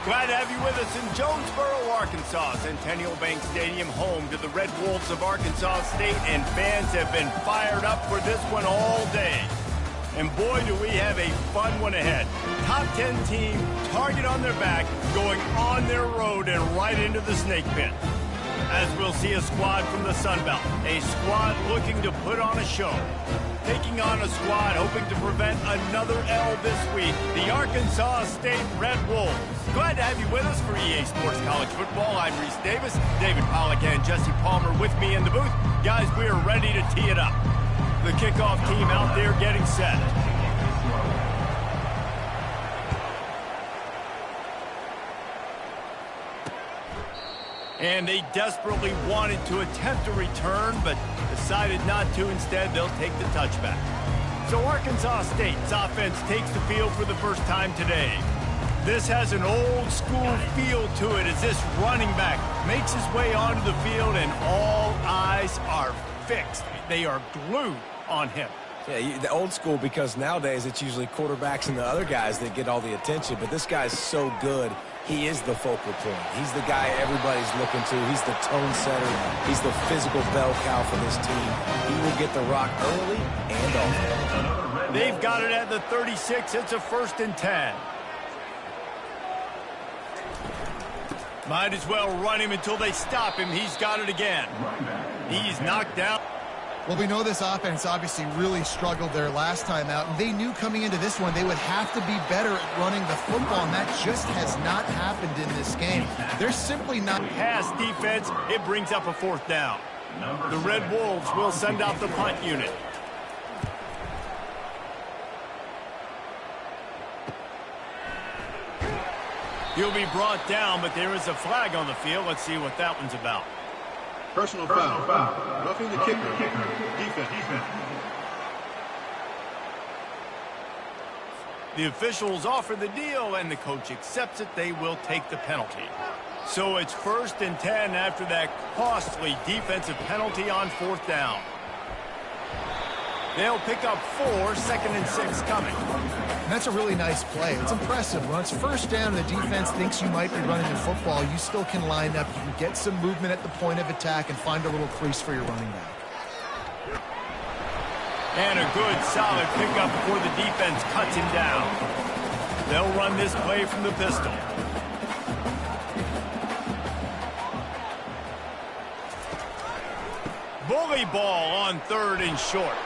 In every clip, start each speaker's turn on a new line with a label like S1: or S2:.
S1: Glad to have you with us in Jonesboro, Arkansas. Centennial Bank Stadium, home to the Red Wolves of Arkansas State, and fans have been fired up for this one all day. And boy, do we have a fun one ahead. Top 10 team, target on their back, going on their road and right into the snake pit. As we'll see a squad from the Sun Belt, a squad looking to put on a show. Taking on a squad hoping to prevent another L this week, the Arkansas State Red Wolves. Glad to have you with us for EA Sports College Football. I'm Reese Davis, David Pollack and Jesse Palmer with me in the booth. Guys, we are ready to tee it up. The kickoff team out there getting set. And they desperately wanted to attempt a return, but decided not to. Instead, they'll take the touchback. So Arkansas State's offense takes the field for the first time today. This has an old-school feel to it as this running back makes his way onto the field, and all eyes are fixed. They are glued on him.
S2: Yeah, the old school, because nowadays it's usually quarterbacks and the other guys that get all the attention, but this guy's so good. He is the focal point. He's the guy everybody's looking to. He's the tone setter. He's the physical bell cow for this team. He will get the rock early and often.
S1: They've got it at the 36. It's a 1st and 10. Might as well run him until they stop him. He's got it again. He's knocked down.
S3: Well, we know this offense obviously really struggled their last time out, and they knew coming into this one they would have to be better at running the football, and that just has not happened in this game. They're simply not.
S1: Pass defense, it brings up a 4th down. The Red Wolves will send out the punt unit. He'll be brought down, but there is a flag on the field. Let's see what that one's about.
S4: Personal foul. Roughing the kicker. Defense.
S1: The officials offer the deal, and the coach accepts it. They will take the penalty. So it's 1st and 10 after that costly defensive penalty on 4th down. They'll pick up 4, 2nd and 6 coming.
S3: And that's a really nice play. It's impressive. When it's 1st down and the defense thinks you might be running the football, you still can line up. You can get some movement at the point of attack and find a little crease for your running back.
S1: And a good, solid pickup before the defense cuts him down. They'll run this play from the pistol. Bully ball on 3rd and short.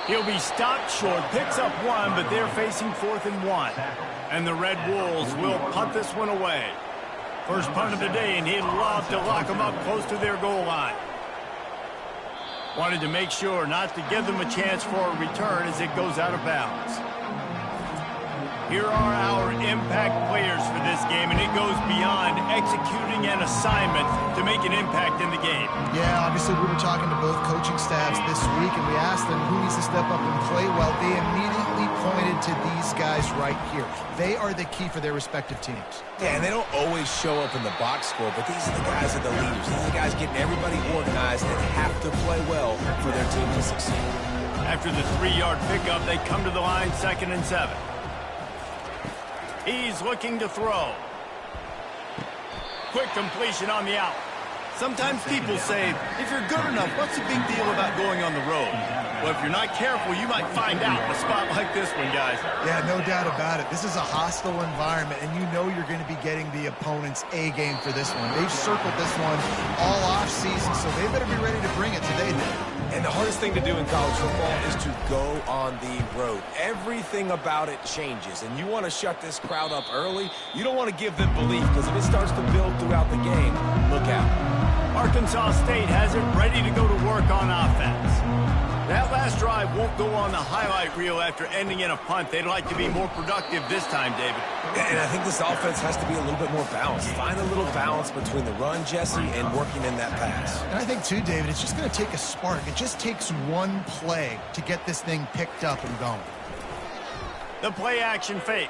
S1: He'll be stopped short, picks up 1, but they're facing 4th and 1. And the Red Wolves will punt this one away. First punt of the day, and he'd love to lock them up close to their goal line. Wanted to make sure not to give them a chance for a return as it goes out of bounds. Here are our impact players for this game, and it goes beyond executing an assignment to make an impact in the game.
S3: Yeah, obviously we were talking to both coaching staffs this week, and we asked them who needs to step up and play well. They immediately pointed to these guys right here. They are the key for their respective teams.
S2: Yeah, and they don't always show up in the box score, but these are the guys that are the leaders. These are the guys getting everybody organized and have to play well for their team to succeed.
S1: After the 3-yard pickup, they come to the line, 2nd and 7. He's looking to throw. Quick completion on the out. Sometimes people say, if you're good enough, what's the big deal about going on the road? Well, if you're not careful, you might find out in a spot like this one, guys.
S3: Yeah, no doubt about it. This is a hostile environment, and you know you're going to be getting the opponent's A game for this one. They've circled this one all off season, so they better be ready to bring it today.
S2: And the hardest thing to do in college football is to go on the road. Everything about it changes, and you want to shut this crowd up early. You don't want to give them belief, because if it starts to build throughout the game, look out.
S1: Arkansas State has it ready to go to work on offense. That last drive won't go on the highlight reel after ending in a punt. They'd like to be more productive this time, David.
S2: And I think this offense has to be a little bit more balanced. Find a little balance between the run, Jesse, and working in that pass.
S3: And I think, too, David, it's just going to take a spark. It just takes one play to get this thing picked up and going.
S1: The play action fake.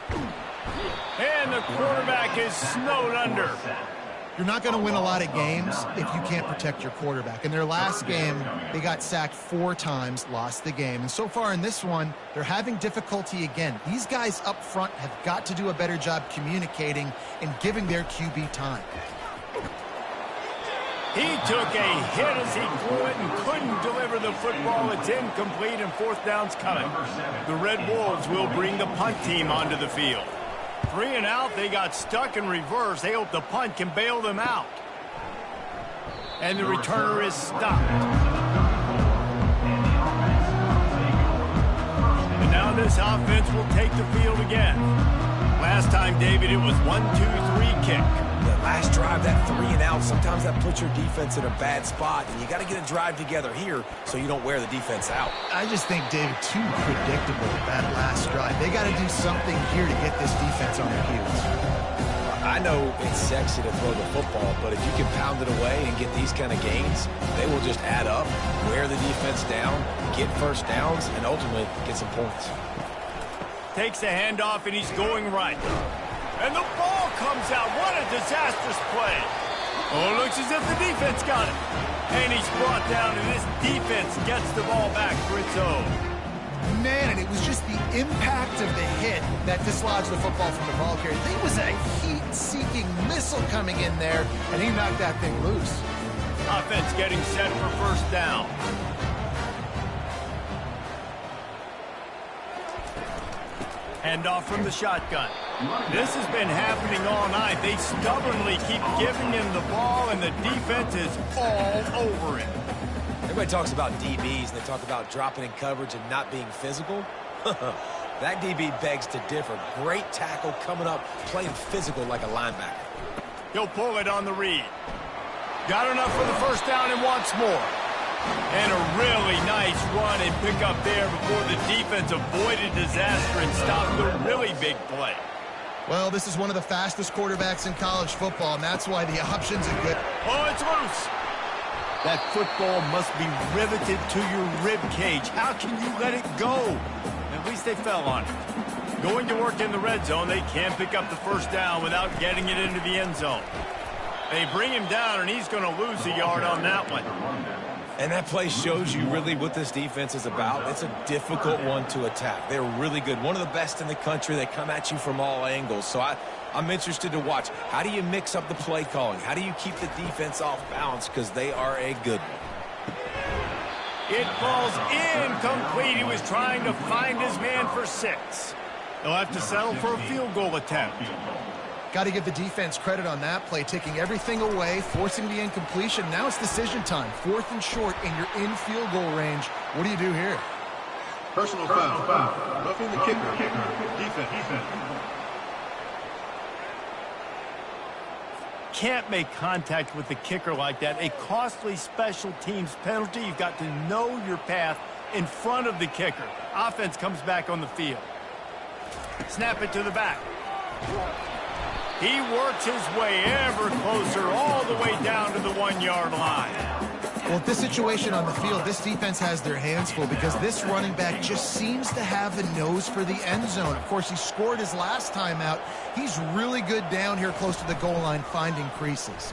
S1: And the quarterback is snowed under.
S3: You're not going to win a lot of games if you can't protect your quarterback. In their last game, they got sacked 4 times, lost the game. And so far in this one, they're having difficulty again. These guys up front have got to do a better job communicating and giving their QB time.
S1: He took a hit as he threw it and couldn't deliver the football. It's incomplete and 4th down's coming. The Red Wolves will bring the punt team onto the field. 3 and out, they got stuck in reverse. They hope the punt can bail them out. And the returner is stopped. And now this offense will take the field again. Last time, David, it was 1-2-3 kick.
S2: The last drive, that 3 and out, sometimes that puts your defense in a bad spot, and you got to get a drive together here so you don't wear the defense out.
S3: I just think, David, too predictable that last drive. They got to do something here to get this defense on their heels.
S2: I know it's sexy to throw the football, but if you can pound it away and get these kind of gains, they will just add up, wear the defense down, get first downs, and ultimately get some points.
S1: Takes the handoff, and he's going right. And the ball comes out. What a disastrous play. Oh, it looks as if the defense got it. And he's brought down, and this defense gets the ball back for its own.
S3: Man, and it was just the impact of the hit that dislodged the football from the ball carrier. There was a heat-seeking missile coming in there, and he knocked that thing loose.
S1: Offense getting set for 1st down. Handoff from the shotgun. This has been happening all night. They stubbornly keep giving him the ball, and the defense is all over it.
S2: Everybody talks about DBs, and they talk about dropping in coverage and not being physical. That DB begs to differ. Great tackle coming up, playing physical like a linebacker.
S1: He'll pull it on the read. Got enough for the 1st down and wants more. And a really nice run and pick up there before the defense avoided disaster and stopped the really big play.
S3: Well, this is one of the fastest quarterbacks in college football, and that's why the options are good.
S1: Oh, it's loose. That football must be riveted to your rib cage. How can you let it go? At least they fell on it. Going to work in the red zone, they can't pick up the 1st down without getting it into the end zone. They bring him down, and he's going to lose a yard on that one.
S2: And that play shows you really what this defense is about. It's a difficult one to attack. They're really good. One of the best in the country. They come at you from all angles. So I'm interested to watch. How do you mix up the play calling? How do you keep the defense off balance? Because they are a good one.
S1: It falls incomplete. He was trying to find his man for 6. They'll have to settle for a field goal attempt.
S3: Got to give the defense credit on that play, taking everything away, forcing the incompletion. Now it's decision time. 4th and short, and you're in field goal range. What do you do here?
S4: Personal foul. Roughing the kicker. Defense.
S1: Can't make contact with the kicker like that. A costly special teams penalty. You've got to know your path in front of the kicker. Offense comes back on the field. Snap it to the back. He works his way ever closer all the way down to the 1-yard line.
S3: Well, with this situation on the field, this defense has their hands full because this running back just seems to have the nose for the end zone. Of course, he scored his last time out. He's really good down here close to the goal line finding creases.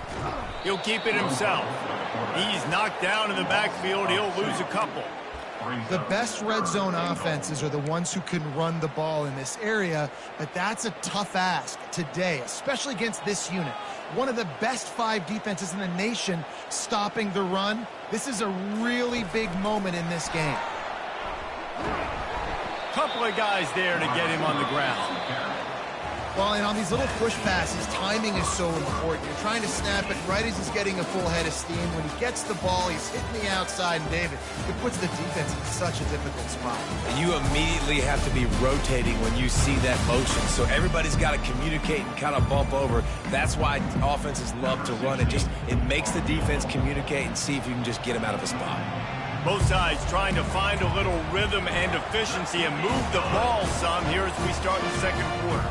S1: He'll keep it himself. He's knocked down in the backfield. He'll lose a couple.
S3: The best red zone offenses are the ones who can run the ball in this area, but that's a tough ask today, especially against this unit. One of the best 5 defenses in the nation stopping the run. This is a really big moment in this game.
S1: Couple of guys there to get him on the ground.
S3: Well, and on these little push passes, timing is so important. You're trying to snap it right as he's getting a full head of steam. When he gets the ball, he's hitting the outside, and David, it puts the defense in such a difficult spot.
S2: You immediately have to be rotating when you see that motion. So everybody's got to communicate and kind of bump over. That's why offenses love to run it. It makes the defense communicate and see if you can just get him out of a spot.
S1: Both sides trying to find a little rhythm and efficiency and move the ball some here as we start the 2nd quarter.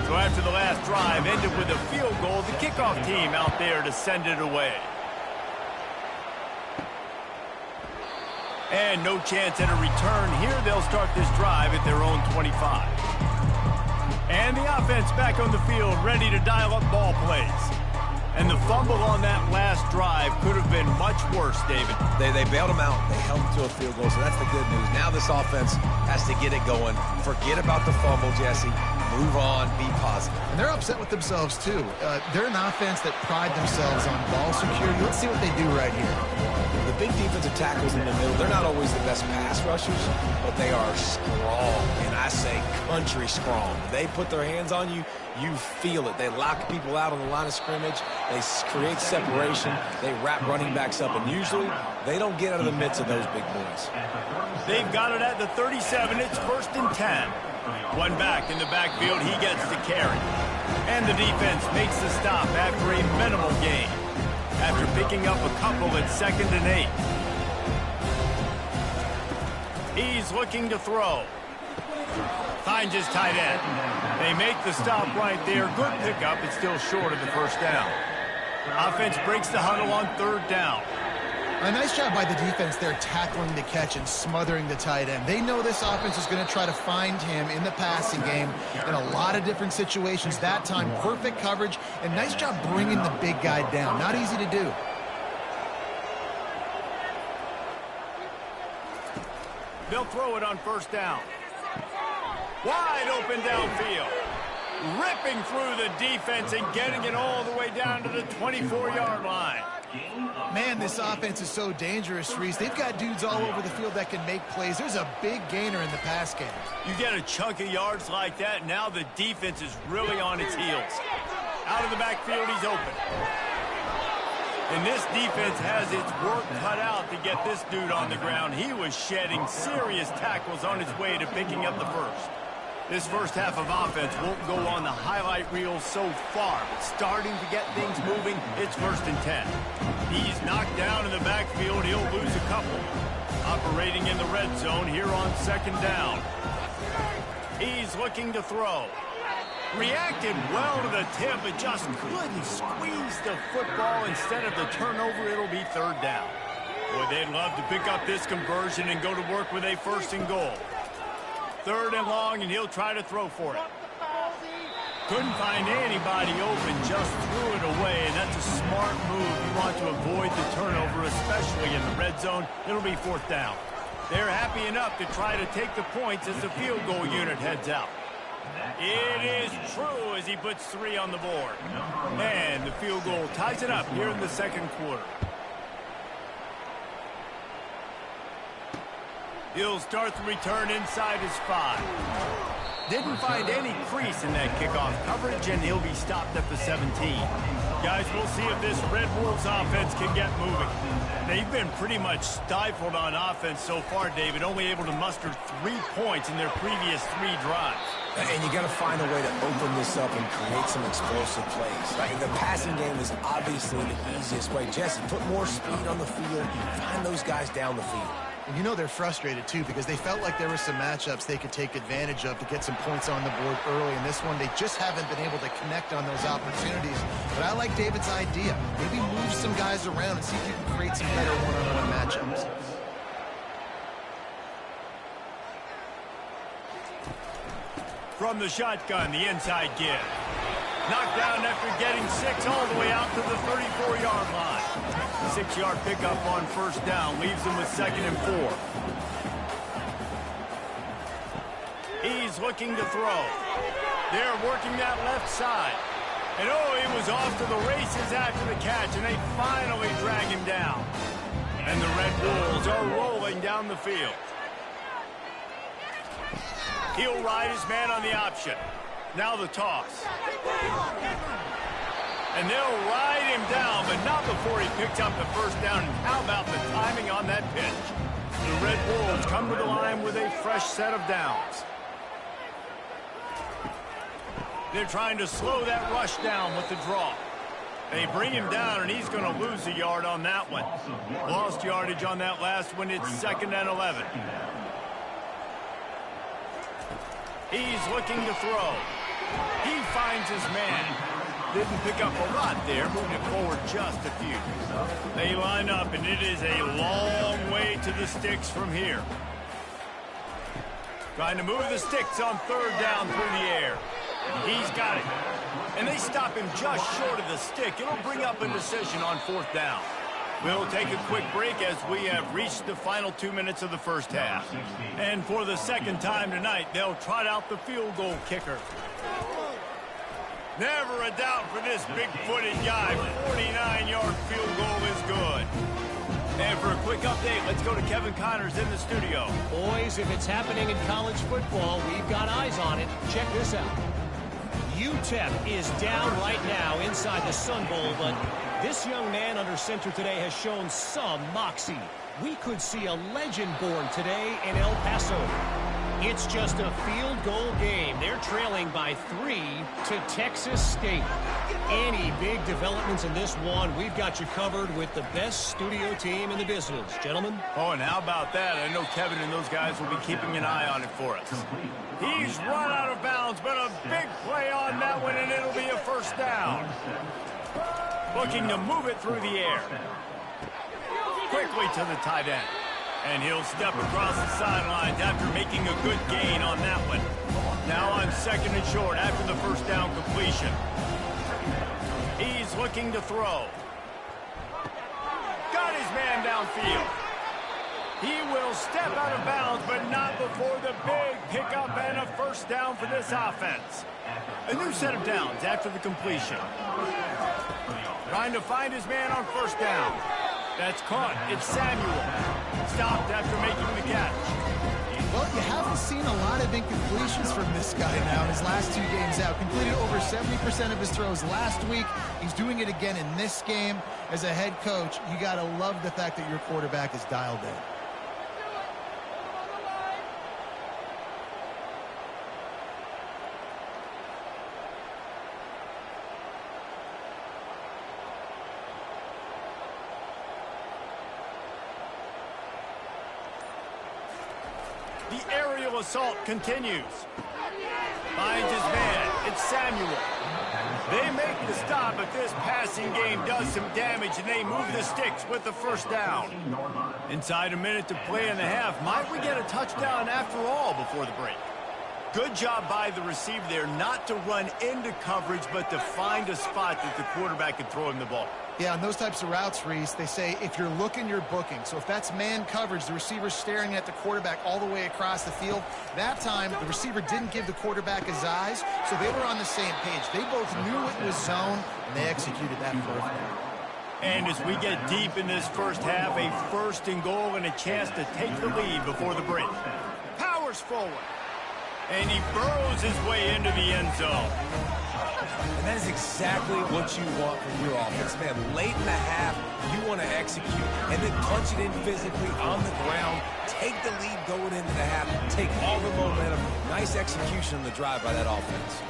S1: So after the last drive ended with a field goal, the kickoff team out there to send it away. And no chance at a return here. They'll start this drive at their own 25. And the offense back on the field, ready to dial up ball plays. And the fumble on that last drive could have been much worse, David.
S2: They bailed him out. They held him to a field goal, so that's the good news. Now this offense has to get it going. Forget about the fumble, Jesse. Move on. Be positive.
S3: And they're upset with themselves, too. They're an offense that pride themselves on ball security. Let's see what they do right here.
S2: The big defensive tackles in the middle, they're not always the best pass rushers, but they are strong, and I say country strong. They put their hands on you, you feel it. They lock people out on the line of scrimmage. They create separation. They wrap running backs up, and usually they don't get out of the midst of those big boys.
S1: They've got it at the 37. It's 1st and 10. One back in the backfield. He gets the carry. And the defense makes the stop after a minimal gain. After picking up a couple at 2nd and 8. He's looking to throw. Finds his tight end. They make the stop right there. Good pickup. It's still short of the first down. Offense breaks the huddle on 3rd down.
S3: A nice job by the defense there tackling the catch and smothering the tight end. They know this offense is going to try to find him in the passing game in a lot of different situations. That time, perfect coverage, and nice job bringing the big guy down. Not easy to do.
S1: They'll throw it on 1st down. Wide open downfield. Ripping through the defense and getting it all the way down to the 24-yard line.
S3: Man, this offense is so dangerous, Reese. They've got dudes all over the field that can make plays. There's a big gainer in the pass game.
S1: You get a chunk of yards like that, now the defense is really on its heels. Out of the backfield, he's open. And this defense has its work cut out to get this dude on the ground. He was shedding serious tackles on his way to picking up the first. This first half of offense won't go on the highlight reel so far, but starting to get things moving, it's 1st and 10. He's knocked down in the backfield. He'll lose a couple. Operating in the red zone here on 2nd down. He's looking to throw. Reacted well to the tip, but just couldn't squeeze the football. Instead of the turnover, it'll be 3rd down. Boy, they'd love to pick up this conversion and go to work with a 1st and goal. 3rd and long, and he'll try to throw for it. Couldn't find anybody open, just threw it away, and that's a smart move. You want to avoid the turnover, especially in the red zone. It'll be 4th down. They're happy enough to try to take the points as the field goal unit heads out. It is true as he puts 3 on the board. And the field goal ties it up here in the 2nd quarter. He'll start the return inside his 5. Didn't find any crease in that kickoff coverage, and he'll be stopped at the 17. Guys, we'll see if this Red Wolves offense can get moving. They've been pretty much stifled on offense so far, David, only able to muster 3 points in their previous 3 drives.
S2: And you got to find a way to open this up and create some explosive plays. Right? The passing game is obviously the easiest way. Jesse, put more speed on the field. Find those guys down the field.
S3: And you know they're frustrated, too, because they felt like there were some matchups they could take advantage of to get some points on the board early. In this one, they just haven't been able to connect on those opportunities. But I like David's idea. Maybe move some guys around and see if you can create some better one-on-one matchups.
S1: From the shotgun, the inside give. Knocked down after getting 6 all the way out to the 34-yard line. 6-yard pickup on 1st down leaves them with 2nd and 4. He's looking to throw. They're working that left side. And oh, he was off to the races after the catch, and they finally drag him down. And the Red Wolves are rolling down the field. He'll ride his man on the option. Now the toss. And they'll ride him down, but not before he picks up the 1st down. And how about the timing on that pitch? The Red Wolves come to the line with a fresh set of downs. They're trying to slow that rush down with the draw. They bring him down, and he's going to lose a yard on that one. Lost yardage on that last one. It's 2nd and 11. He's looking to throw. He finds his man. Didn't pick up a lot there, moving it forward just a few. They line up, and it is a long way to the sticks from here. Trying to move the sticks on third down through the air. He's got it. And they stop him just short of the stick. It'll bring up a decision on fourth down. We'll take a quick break as we have reached the final 2 minutes of the first half. And for the second time tonight, they'll trot out the field goal kicker. Never a doubt for this big-footed guy. 49-yard field goal is good. And for a quick update, let's go to Kevin Connors in the studio.
S5: Boys, if it's happening in college football, we've got eyes on it. Check this out. UTEP is down right now inside the Sun Bowl, but this young man under center today has shown some moxie. We could see a legend born today in El Paso. It's just a field goal game. They're trailing by 3 to Texas State. Any big developments in this one, we've got you covered with the best studio team in the business. Gentlemen?
S1: Oh, and how about that? I know Kevin and those guys will be keeping an eye on it for us. He's run out of bounds, but a big play on that one, and it'll be a first down. Looking to move it through the air. Quickly to the tight end. And he'll step across the sidelines after making a good gain on that one. Now on second and short after the first down completion. He's looking to throw. Got his man downfield. He will step out of bounds, but not before the big pickup and a first down for this offense. A new set of downs after the completion. Trying to find his man on first down. That's caught. It's Samuel. Stopped after making the catch.
S3: Well, you haven't seen a lot of incompletions from this guy now in his last 2 games out. Completed over 70% of his throws last week. He's doing it again in this game. As a head coach, you got to love the fact that your quarterback is dialed in.
S1: The aerial assault continues. Finds his man. It's Samuel. They make the stop, but this passing game does some damage, and they move the sticks with the first down. Inside a minute to play in the half. Might we get a touchdown after all before the break? Good job by the receiver there not to run into coverage, but to find a spot that the quarterback can throw him the ball.
S3: Yeah, on those types of routes, Reese, they say if you're looking, you're booking. So if that's man coverage, the receiver's staring at the quarterback all the way across the field. That time, the receiver didn't give the quarterback his eyes, so they were on the same page. They both knew it was zone, and they executed that fourth down.
S1: And as we get deep in this first half, a first and goal and a chance to take the lead before the break. Powers forward. And he burrows his way into the end zone.
S2: And that is exactly what you want from your offense, man. Late in the half, you want to execute and then punch it in physically on the ground. Take the lead going into the half. Take all the momentum. Nice execution on the drive by that offense.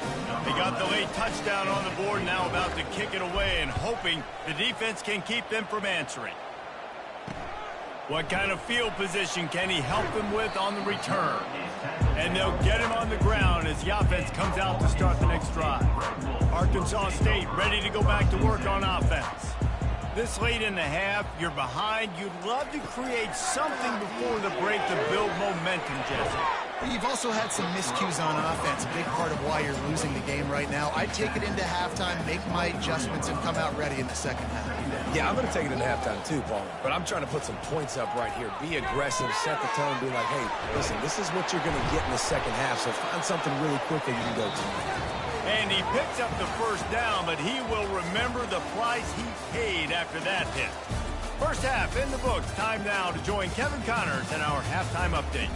S1: He got the late touchdown on the board, now about to kick it away and hoping the defense can keep them from answering. What kind of field position can he help them with on the return? And they'll get him on the ground as the offense comes out to start the next drive. Arkansas State ready to go back to work on offense. This late in the half, you're behind. You'd love to create something before the break to build momentum, Jesse.
S3: You've also had some miscues on offense, a big part of why you're losing the game right now. I'd take it into halftime, make my adjustments, and come out ready in the second half.
S2: Yeah, I'm going to take it into halftime too, Paul. But I'm trying to put some points up right here. Be aggressive, set the tone, be like, hey, listen, this is what you're going to get in the second half, so find something really quick that you can go to.
S1: And he picks up the first down, but he will remember the price he paid after that hit. First half in the books. Time now to join Kevin Connors in our halftime update.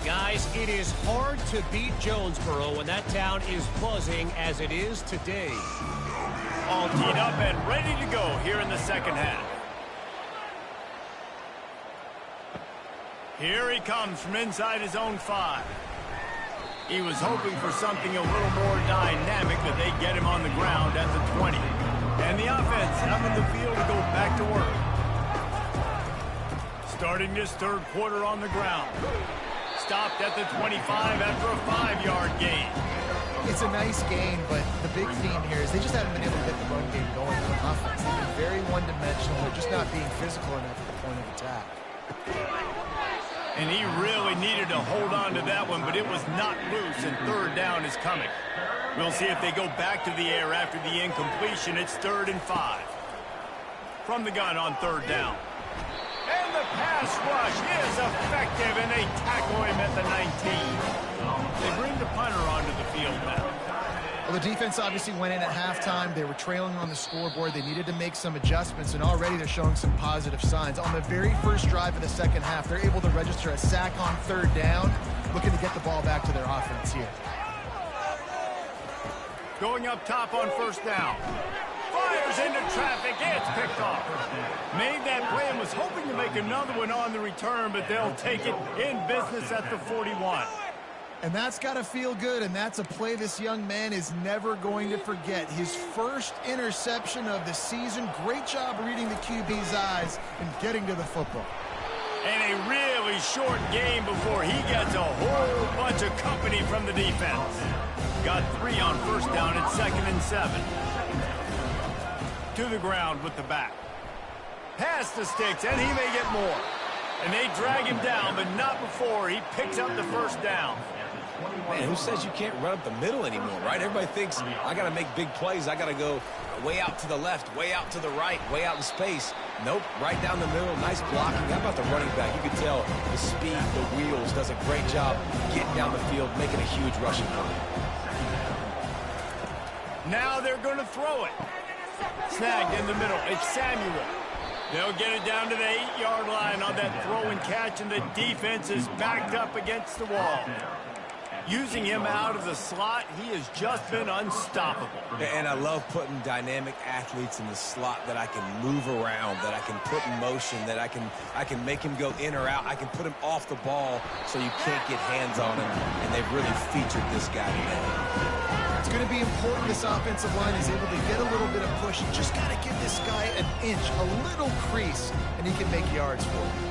S5: Guys, it is hard to beat Jonesboro when that town is buzzing as it is today.
S1: All teed up and ready to go here in the second half. Here he comes from inside his own 5. He was hoping for something a little more dynamic, but they get him on the ground at the 20. And the offense out in the field to go back to work. Starting this third quarter on the ground. stopped at the 25 after a 5-yard gain.
S3: It's a nice gain, but the big theme here is they just haven't been able to get the run game going on offense. They've been very one-dimensional. They're just not being physical enough at the point of attack.
S1: And he really needed to hold on to that one, but it was not loose, and third down is coming. We'll see if they go back to the air after the incompletion. It's 3rd and 5. From the gun on 3rd down. And the pass rush is effective, and they tackle him at the 19. They bring the punter onto the field now.
S3: Well, the defense obviously went in at halftime. They were trailing on the scoreboard. They needed to make some adjustments, and already they're showing some positive signs. On the very first drive of the second half, they're able to register a sack on 3rd down, looking to get the ball back to their offense here.
S1: Going up top on 1st down. Fires into traffic. It's picked off. Made that play and was hoping to make another one on the return, but they'll take it in business at the 41.
S3: And that's got to feel good, and that's a play this young man is never going to forget. His first interception of the season. Great job reading the QB's eyes and getting to the football.
S1: And a really short game before he gets a whole bunch of company from the defense. Got 3 on 1st down at 2nd and 7. To the ground with the back. Past the sticks, and he may get more. And they drag him down, but not before he picks up the 1st down.
S2: Man, who says you can't run up the middle anymore, right? Everybody thinks I got to make big plays. I got to go way out to the left, way out to the right, way out in space. Nope, right down the middle. Nice blocking. How about the running back? You can tell the speed, the wheels, does a great job getting down the field, making a huge rushing play.
S1: Now they're going to throw it. Snagged in the middle. It's Samuel. They'll get it down to the 8-yard line on that throw and catch, and the defense is backed up against the wall. Using him out of the slot, he has just been unstoppable.
S2: And I love putting dynamic athletes in the slot that I can move around, that I can put in motion, that I can make him go in or out. I can put him off the ball so you can't get hands on him, and they've really featured this guy today.
S3: It's going to be important this offensive line is able to get a little bit of push. You just got to give this guy an inch, a little crease, and he can make yards for you.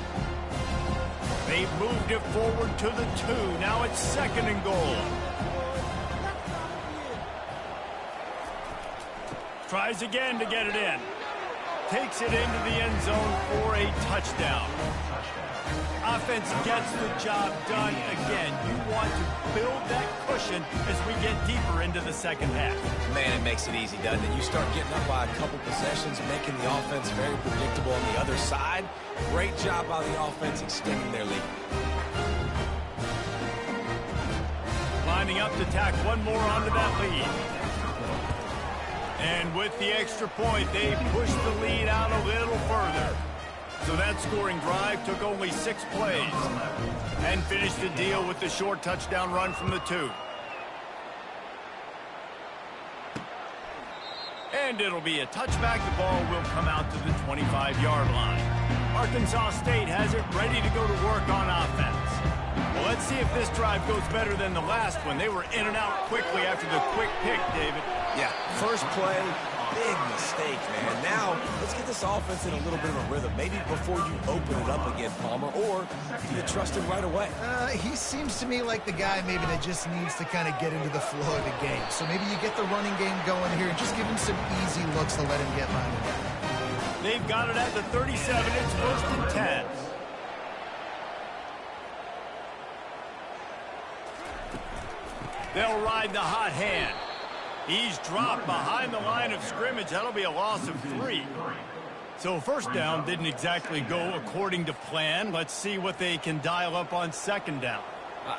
S1: They've moved it forward to the 2. Now it's 2nd and goal. Tries again to get it in. Takes it into the end zone for a touchdown. Offense gets the job done again. You want to build that cushion as we get deeper into the second half.
S2: Man, it makes it easy, doesn't it? You start getting up by a couple possessions, making the offense very predictable on the other side. Great job by the offense extending their lead.
S1: Lining up to tack one more onto that lead. And with the extra point, they push the lead out a little further. So that scoring drive took only 6 plays and finished the deal with the short touchdown run from the 2. And it'll be a touchback. The ball will come out to the 25-yard line. Arkansas State has it ready to go to work on offense. Well, let's see if this drive goes better than the last one. They were in and out quickly after the quick pick, David.
S2: Yeah, first play, big mistake, man. Now, let's get this offense in a little bit of a rhythm. Maybe before you open it up again, Palmer, or do you trust him right away?
S3: He seems to me like the guy maybe that just needs to kind of get into the flow of the game. So maybe you get the running game going here and just give him some easy looks to let him get lined up.
S1: They've got it at the 37. It's 1st and 10. They'll ride the hot hand. He's dropped behind the line of scrimmage. That'll be a loss of 3. So 1st down didn't exactly go according to plan. Let's see what they can dial up on 2nd down.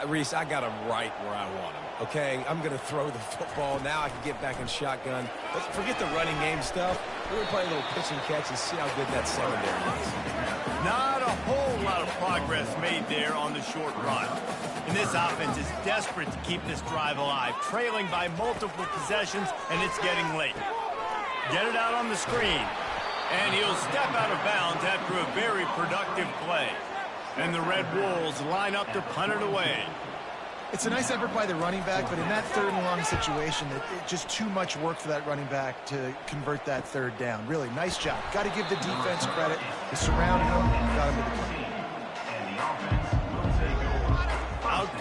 S2: Reese, I got him right where I want him. Okay, I'm going to throw the football. Now I can get back in shotgun. Let's forget the running game stuff. We're going to play a little pitch and catch and see how good that secondary is.
S1: Not a whole lot of progress made there on the short run. And this offense is desperate to keep this drive alive, trailing by multiple possessions, and it's getting late. Get it out on the screen, and he'll step out of bounds after a very productive play. And the Red Wolves line up to punt it away.
S3: It's a nice effort by the running back, but in that 3rd and long situation, it's just too much work for that running back to convert that 3rd down. Really, nice job. Got to give the defense credit. They surrounded him, got him to the play.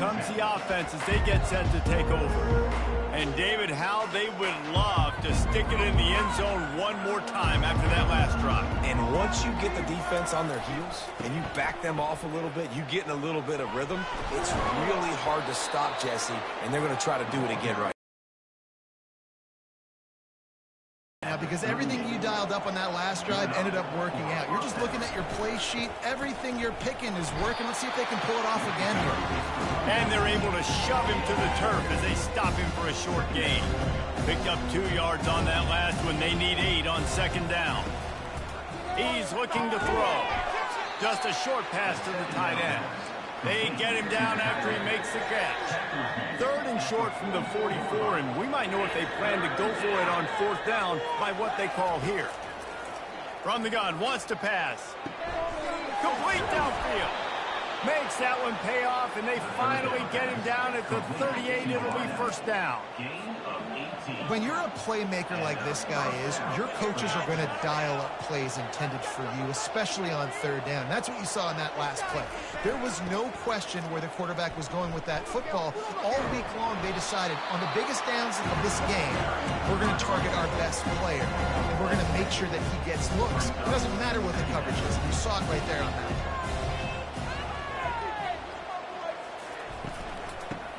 S1: comes the offense as they get set to take over. And David, how they would love to stick it in the end zone one more time after that last drive.
S2: And once you get the defense on their heels and you back them off a little bit, you get in a little bit of rhythm, it's really hard to stop, Jesse, and they're going to try to do it again right
S3: now, because everything you dialed up on that last drive ended up working out. You're just looking at your play sheet. Everything you're picking is working. Let's see if they can pull it off again here.
S1: And they're able to shove him to the turf as they stop him for a short gain. Picked up 2 yards on that last one. They need 8 on second down. He's looking to throw. Just a short pass to the tight end. They get him down after he makes the catch. 3rd and short from the 44, and we might know if they plan to go for it on 4th down by what they call here. From the gun, wants to pass. Complete downfield. Makes that one pay off, and they finally get him down at the 38. It'll be 1st down.
S3: When you're a playmaker like this guy is, your coaches are going to dial up plays intended for you, especially on 3rd down. That's what you saw in that last play. There was no question where the quarterback was going with that football. All week long, they decided on the biggest downs of this game, we're going to target our best player, and we're going to make sure that he gets looks. It doesn't matter what the coverage is. You saw it right there on that.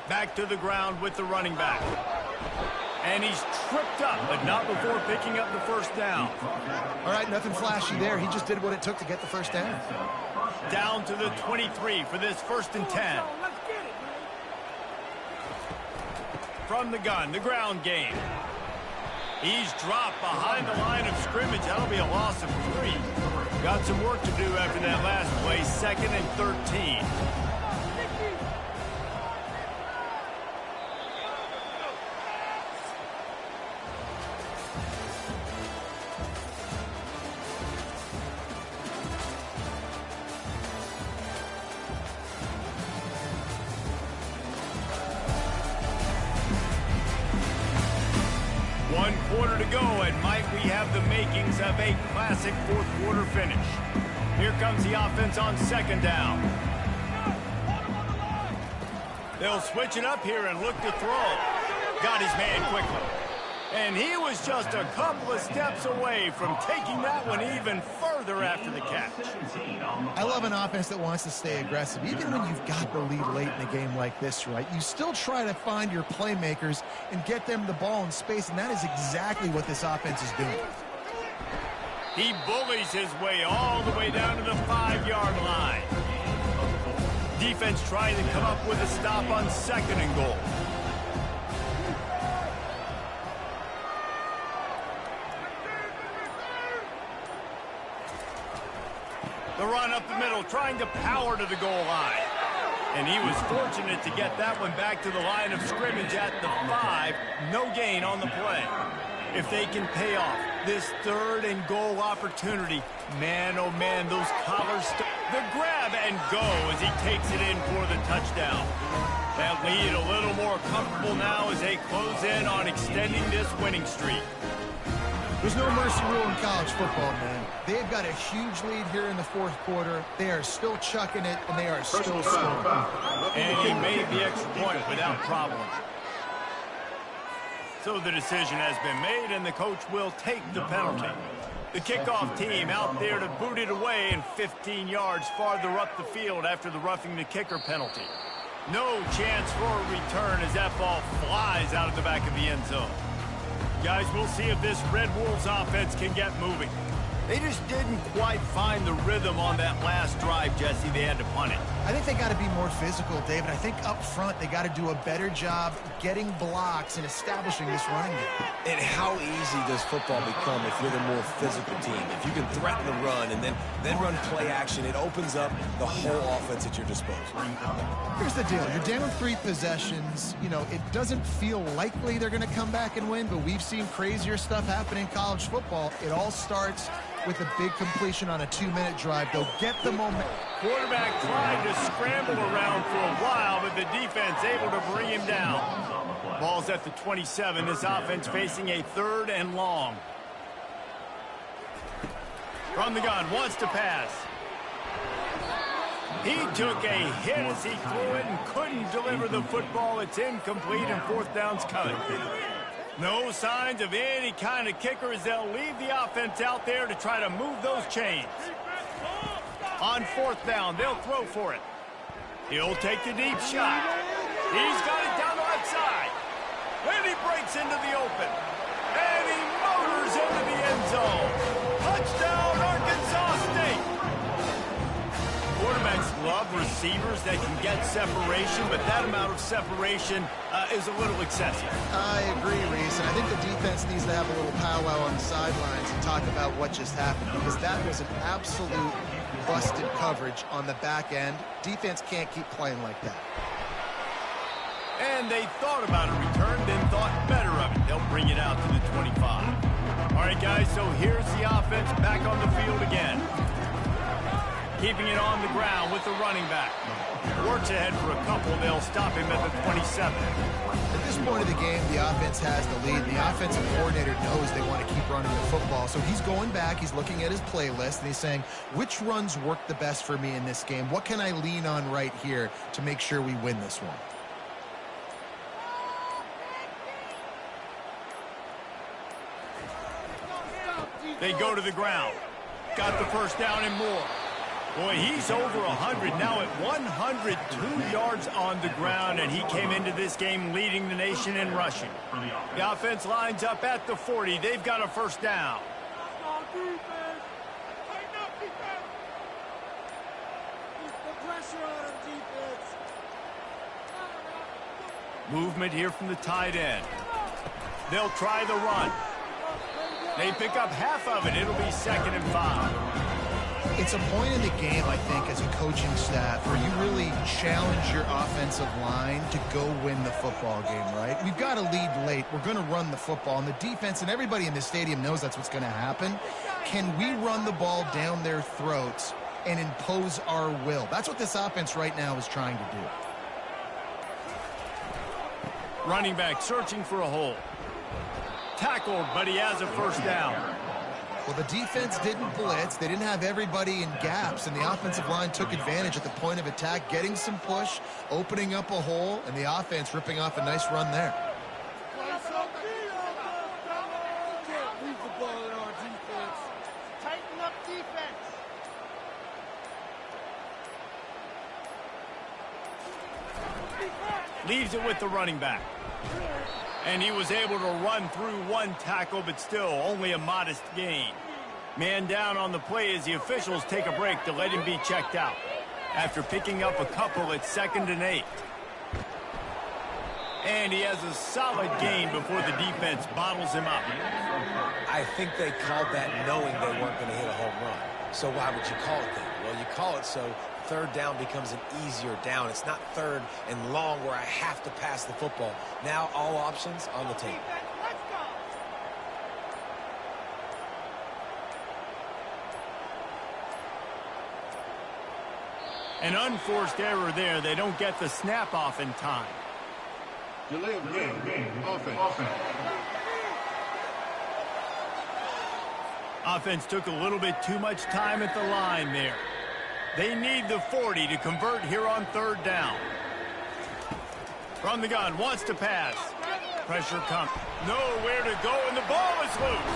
S1: Back to the ground with the running back. And he's tripped up, but not before picking up the 1st down.
S3: All right, nothing flashy there. He just did what it took to get the 1st down.
S1: Down to the 23 for this 1st and 10. From the gun, the ground game. He's dropped behind the line of scrimmage. That'll be a loss of 3. Got some work to do after that last play, 2nd and 13. One quarter to go, and might we have the makings of a classic 4th quarter finish. Here comes the offense on 2nd down. They'll switch it up here and look to throw. Got his man quickly. And he was just a couple of steps away from taking that one even further after the catch.
S3: I love an offense that wants to stay aggressive. Even when you've got the lead late in a game like this, right, you still try to find your playmakers and get them the ball in space, and that is exactly what this offense is doing.
S1: He bullies his way all the way down to the 5-yard line. Defense trying to come up with a stop on 2nd and goal. The run up the middle, trying to power to the goal line. And he was fortunate to get that one back to the line of scrimmage at the 5. No gain on the play. If they can pay off this 3rd and goal opportunity, man, oh man, those collars. The grab and go as he takes it in for the touchdown. That lead a little more comfortable now as they close in on extending this winning streak.
S3: There's no mercy rule in college football, man. They've got a huge lead here in the 4th quarter. They are still chucking it, and they are still scoring.
S1: And he made the extra point without problem. So the decision has been made, and the coach will take the penalty. The kickoff team out there to boot it away and 15 yards farther up the field after the roughing the kicker penalty. No chance for a return as that ball flies out of the back of the end zone. Guys, we'll see if this Red Wolves offense can get moving. They just didn't quite find the rhythm on that last drive, Jesse. They had to punt it.
S3: I think they got to be more physical, David. I think up front they got to do a better job getting blocks and establishing this running game.
S2: And how easy does football become if you're the more physical team? If you can threaten the run and then run play action, it opens up the whole offense at your disposal.
S3: Here's the deal. You're down 3 possessions. You know, it doesn't feel likely they're going to come back and win, but we've seen crazier stuff happen in college football. It all starts with a big completion on a 2-minute drive. They'll get the moment.
S1: Quarterback tried to scramble around for a while, but the defense able to bring him down. Ball's at the 27. This offense facing a 3rd and long. From the gun, wants to pass. He took a hit as he threw it and couldn't deliver the football. It's incomplete and fourth down's coming. No signs of any kind of kicker as they'll leave the offense out there to try to move those chains. On fourth down, they'll throw for it. He'll take the deep shot. He's got it down the left side. And he breaks into the open. And he motors into the end zone. Touchdown, Arkansas State. Quarterbacks love receivers that can get separation, but that amount of separation is a little excessive.
S3: I agree, Reese, and I think the defense needs to have a little powwow on the sidelines and talk about what just happened, because that was an absolute busted coverage on the back end. Defense can't keep playing like that.
S1: And they thought about a return, then thought better of it. They'll bring it out to the 25. All right, guys, so here's the offense back on the field again. Keeping it on the ground with the running back. Works ahead for a couple. They'll stop him at the 27.
S3: At this point of the game, the offense has the lead. The offensive coordinator knows they want to keep running the football. So he's going back. He's looking at his playlist, and he's saying, which runs work the best for me in this game? What can I lean on right here to make sure we win this one?
S1: They go to the ground. Got the first down and more. Boy, he's over 100 now at 102 yards on the ground, and he came into this game leading the nation in rushing. The offense lines up at the 40. They've got a first down. Movement here from the tight end. They'll try the run. They pick up half of it. It'll be 2nd and 5.
S3: It's a point in the game, I think, as a coaching staff where you really challenge your offensive line to go win the football game, right? We've got to lead late. We're going to run the football, and the defense and everybody in the stadium knows that's what's going to happen. Can we run the ball down their throats and impose our will? That's what this offense right now is trying to do.
S1: Running back searching for a hole. Tackled, but he has a first down.
S3: Well, the defense didn't blitz. They didn't have everybody in gaps, and the offensive line took advantage at the point of attack, getting some push, opening up a hole, and the offense ripping off a nice run there.
S1: Leaves it with the running back. And he was able to run through one tackle, but still only a modest gain. Man down on the play as the officials take a break to let him be checked out. After picking up a couple at 2nd and 8. And he has a solid gain before the defense bottles him up.
S2: I think they called that knowing they weren't going to hit a home run. So why would you call it that? Well, you call it so third down becomes an easier down. It's not third and long where I have to pass the football. Now all options on the table.
S1: An unforced error there. They don't get the snap off in time.
S4: Delay of game. Offense.
S1: Offense took a little bit too much time at the line there. They need the 40 to convert here on third down. From the gun, wants to pass. Pressure comes. Nowhere to go, and the ball is loose.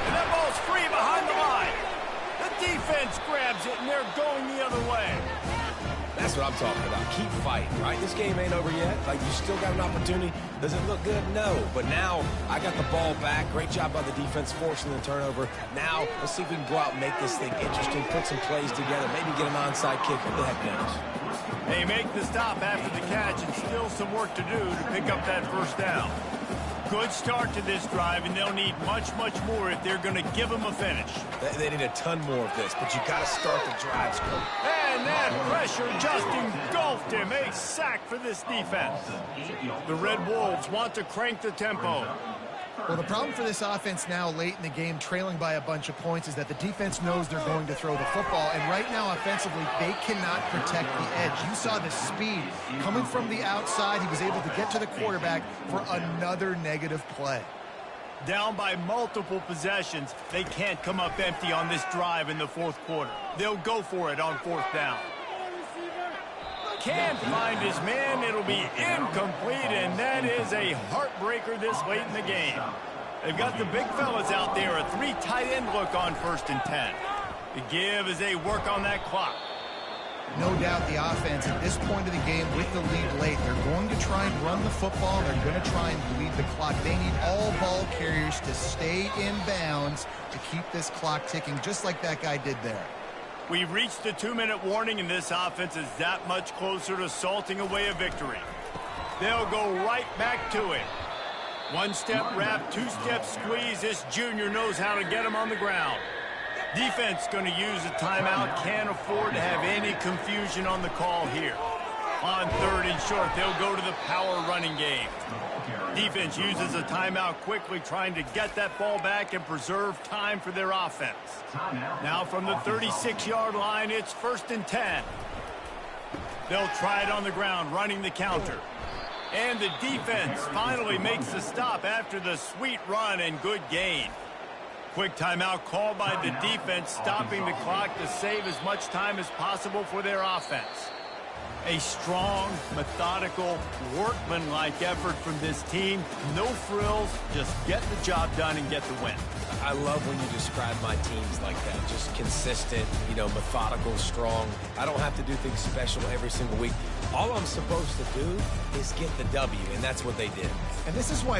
S1: And that ball's free behind the line. The defense grabs it, and they're going the other way.
S2: That's what I'm talking about. Keep fighting, right? This game ain't over yet. Like, you still got an opportunity. Does it look good? No. But now, I got the ball back. Great job by the defense forcing the turnover. Now, let's see if we can go out and make this thing interesting, put some plays together, maybe get an onside kick. Who the heck knows?
S1: They make the stop after the catch, and still some work to do to pick up that first down. Good start to this drive, and they'll need much, much more if they're going to give them a finish.
S2: They need a ton more of this, but you got to start the drives, coach.
S1: And that pressure just engulfed him. A sack for this defense. The Red Wolves want to crank the tempo.
S3: Well, the problem for this offense now late in the game, trailing by a bunch of points, is that the defense knows they're going to throw the football. And right now, offensively, they cannot protect the edge. You saw the speed coming from the outside. He was able to get to the quarterback for another negative play.
S1: Down by multiple possessions, they can't come up empty on this drive in the fourth quarter. They'll go for it on fourth down. can't find his man. It'll be incomplete, and that is a heartbreaker this late in the game. They've got the big fellas out there, a 3 tight end look on 1st and 10. The give as they work on that clock.
S3: No doubt the offense at this point of the game with the lead late, they're going to try and run the football. They're going to try and bleed the clock. They need all ball carriers to stay in bounds to keep this clock ticking, just like that guy did there.
S1: We've reached the 2-minute warning, and this offense is that much closer to salting away a victory. They'll go right back to it. 1-step wrap, 2-step squeeze. This junior knows how to get him on the ground. Defense going to use a timeout. Can't afford to have any confusion on the call here. On 3rd and short, they'll go to the power running game. Defense uses a timeout quickly, trying to get that ball back and preserve time for their offense. Now from the 36-yard line, it's 1st and 10. They'll try it on the ground, running the counter. And the defense finally makes the stop after the sweet run and good gain. Quick timeout called by the defense, stopping the clock to save as much time as possible for their offense. A strong, methodical, workmanlike effort from this team. No frills, just get the job done and get the win.
S2: I love when you describe my teams like that. Just consistent, you know, methodical, strong. I don't have to do things special every single week. All I'm supposed to do is get the W, and that's what they did.
S3: And this is why